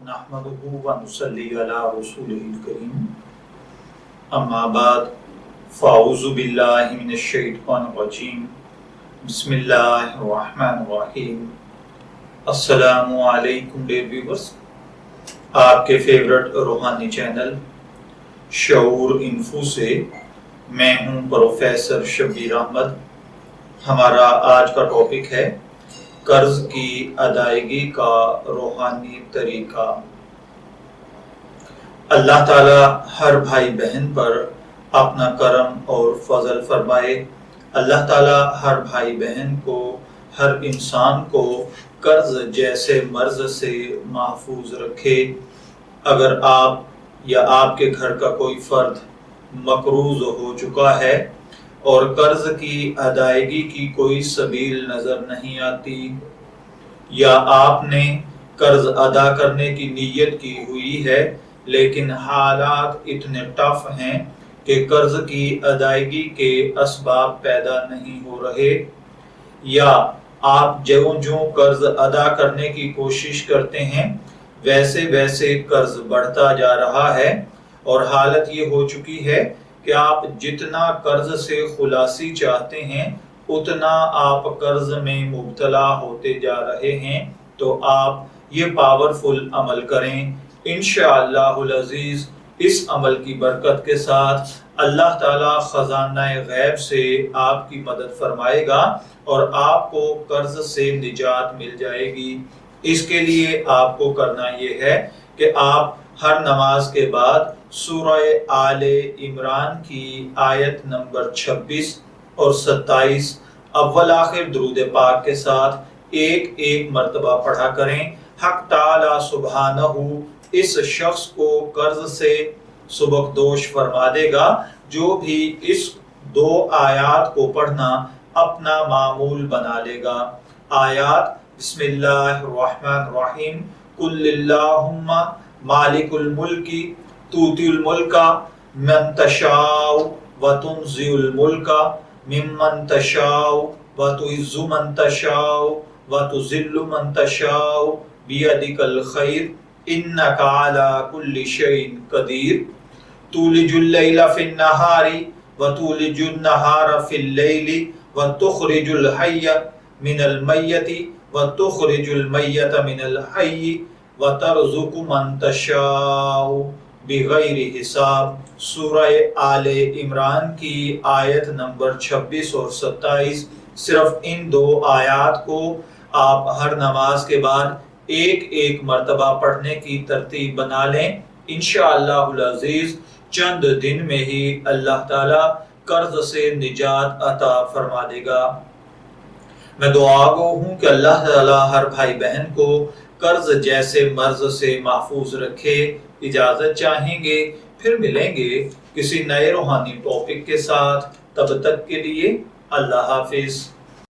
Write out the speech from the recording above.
नहमदुहु व नुसल्ली अला रसूलिहिल करीम अम्मा बाद फ़ाऊज़ु बिल्लाहि मिनश शैतानिर रजीम बिस्मिल्लाहिर रहमानिर रहीम। अस्सलामु अलैकुम डियर व्यूअर्स, आपके फेवरेट रूहानी चैनल शऊर इन्फो से मैं हूं प्रोफेसर शब्बीर अहमद। हमारा आज का टॉपिक है कर्ज की अदायगी का रूहानी तरीका। अल्लाह ताला हर भाई बहन पर अपना करम और फजल फरमाए। अल्लाह ताला हर भाई बहन को, हर इंसान को कर्ज जैसे मर्ज से महफूज रखे। अगर आप या आपके घर का कोई फर्द मकरूज हो चुका है और कर्ज की अदायगी की कोई सबील नजर नहीं आती, या आपने कर्ज अदा करने की नीयत की हुई है लेकिन हालात इतने टफ हैं कि कर्ज की अदायगी के असबाब पैदा नहीं हो रहे, या आप ज्यों ज्यों कर्ज अदा करने की कोशिश करते हैं वैसे वैसे कर्ज बढ़ता जा रहा है और हालत ये हो चुकी है कि आप जितना कर्ज से खुलासी चाहते हैं उतना आप कर्ज में मुब्तला होते जा रहे हैं। तो आप ये पावरफुल अमल करें। इंशाअल्लाहुल अजीज इस अमल की बरकत के साथ अल्लाह ताला खजाना गैब से आपकी मदद फरमाएगा और आपको कर्ज से निजात मिल जाएगी। इसके लिए आपको करना ये है कि आप हर नमाज के बाद सूरह आले इमरान की आयत नंबर 26 और 27 अव्वल आखिर दुरूद पाक के साथ एक एक मर्तबा पढ़ा करें। हक ताला सुब्हानहू इस शख्स को कर्ज से सुबकदोश फरमा देगा जो भी इस दो आयात को पढ़ना अपना मामूल बना लेगा। आयात बिस्मिल्लाहिर्रहमानिर्रहीम कुल्लिल्लाहुम्मा मालिकुल मुल्की तूतिल मुल्का मन तशाउ व तुनज़िउल मुल्का मिम्मन तशाउ व तुइज़्ज़ु मन तशाउ व तुज़िल्लु मन तशाउ बियदिकल खैर इन्नका अला कुल्लि शैइन कदीर तुलिजुल लैला फिन नहारी व तुलिजुन नहारा फिल लैली व तुखरिजुल हय्य मिनल मय्यति व तुखरिजुल मय्यत मिनल हय्य व तरज़ुकु मन तशाउ बिगैरि हिसाब। सूरह आले इमरान की आयत नंबर 26 और 27। सिर्फ इन दो आयात को आप हर नमाज के बाद एक एक मर्तबा पढ़ने की तरतीब बना लें। इंशाअल्लाहुल अजीज चंद दिन में ही अल्लाह ताला कर्ज से निजात अता फरमा देगा। मैं दुआ गो हूँ कि अल्लाह ताला हर भाई बहन को कर्ज जैसे मर्ज से महफूज रखे। इजाजत चाहेंगे, फिर मिलेंगे किसी नए रूहानी टॉपिक के साथ। तब तक के लिए अल्लाह हाफिज।